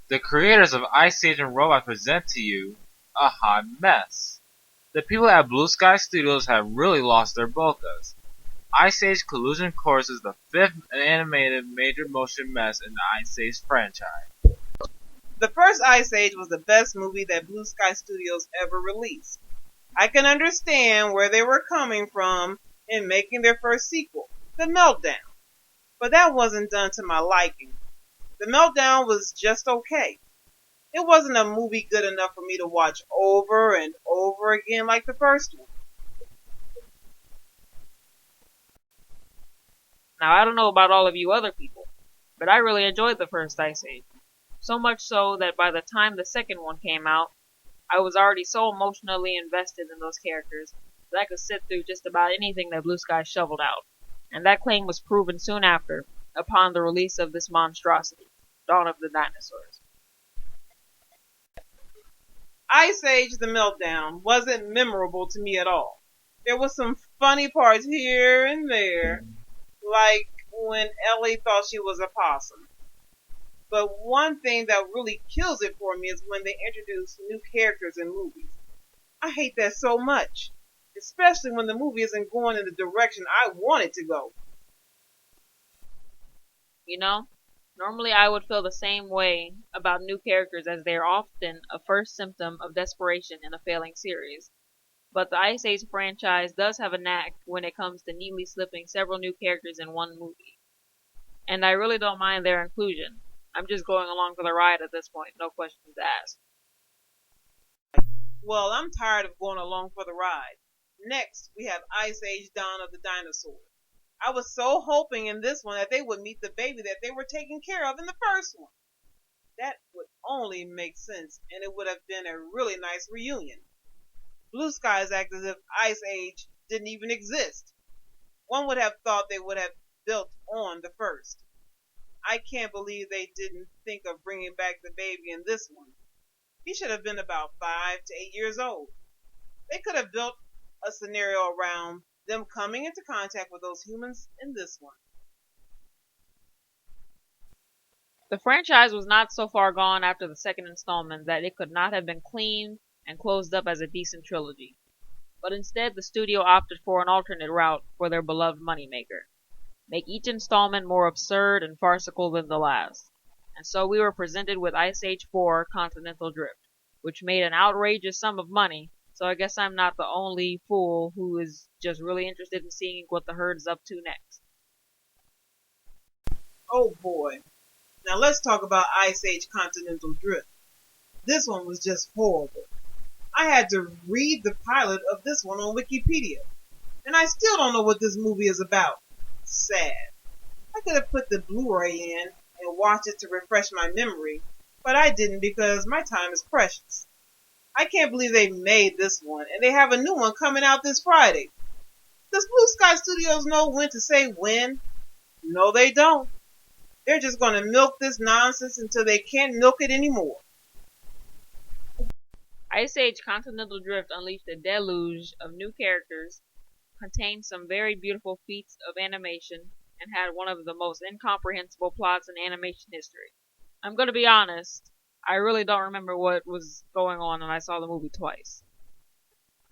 The creators of Ice Age and Robot present to you a hot mess. The people at Blue Sky Studios have really lost their bocas. Ice Age Collision Course is the fifth animated major motion mess in the Ice Age franchise. The first Ice Age was the best movie that Blue Sky Studios ever released. I can understand where they were coming from in making their first sequel, The Meltdown. But that wasn't done to my liking. The Meltdown was just okay. It wasn't a movie good enough for me to watch over and over again like the first one. Now, I don't know about all of you other people, but I really enjoyed the first Ice Age. So much so that by the time the second one came out, I was already so emotionally invested in those characters that I could sit through just about anything that Blue Sky shoveled out. And that claim was proven soon after, upon the release of this monstrosity, Dawn of the Dinosaurs. Ice Age The Meltdown wasn't memorable to me at all. There was some funny parts here and there, like when Ellie thought she was a possum. But one thing that really kills it for me is when they introduce new characters in movies. I hate that so much, especially when the movie isn't going in the direction I want it to go. You know, normally I would feel the same way about new characters as they are often a first symptom of desperation in a failing series. But the Ice Age franchise does have a knack when it comes to neatly slipping several new characters in one movie. And I really don't mind their inclusion. I'm just going along for the ride at this point, no questions asked. Well, I'm tired of going along for the ride. Next, we have Ice Age Dawn of the Dinosaurs. I was so hoping in this one that they would meet the baby that they were taking care of in the first one. That would only make sense, and it would have been a really nice reunion. Blue Skies act as if Ice Age didn't even exist. One would have thought they would have built on the first. I can't believe they didn't think of bringing back the baby in this one. He should have been about 5 to 8 years old. They could have built a scenario around them coming into contact with those humans in this one. The franchise was not so far gone after the second installment that it could not have been cleaned and closed up as a decent trilogy. But instead, the studio opted for an alternate route for their beloved moneymaker. Make each installment more absurd and farcical than the last. And so we were presented with Ice Age 4 Continental Drift, which made an outrageous sum of money, so I guess I'm not the only fool who is just really interested in seeing what the herd's up to next. Oh boy. Now let's talk about Ice Age Continental Drift. This one was just horrible. I had to read the pilot of this one on Wikipedia, and I still don't know what this movie is about. Sad. I could have put the Blu-ray in and watched it to refresh my memory, but I didn't because my time is precious. I can't believe they made this one, and they have a new one coming out this Friday. Does Blue Sky Studios know when to say when? No, they don't. They're just going to milk this nonsense until they can't milk it anymore. Ice Age Continental Drift unleashed a deluge of new characters, contained some very beautiful feats of animation, and had one of the most incomprehensible plots in animation history. I'm going to be honest, I really don't remember what was going on when I saw the movie twice.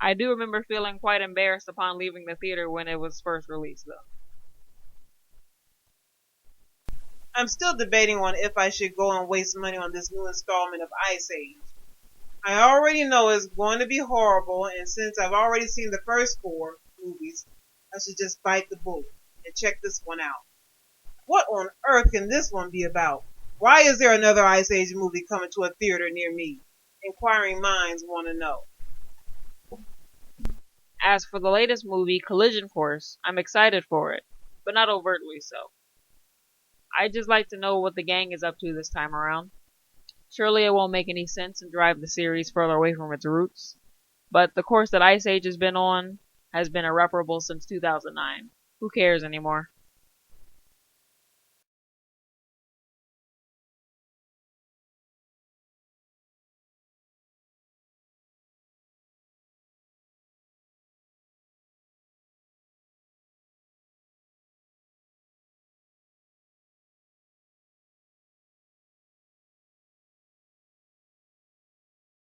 I do remember feeling quite embarrassed upon leaving the theater when it was first released, though. I'm still debating on if I should go and waste money on this new installment of Ice Age. I already know it's going to be horrible, and since I've already seen the first 4 movies, I should just bite the bullet and check this one out. What on earth can this one be about? Why is there another Ice Age movie coming to a theater near me? Inquiring minds want to know. As for the latest movie, Collision Course, I'm excited for it, but not overtly so. I'd just like to know what the gang is up to this time around. Surely it won't make any sense and drive the series further away from its roots. But the course that Ice Age has been on has been irreparable since 2009. Who cares anymore?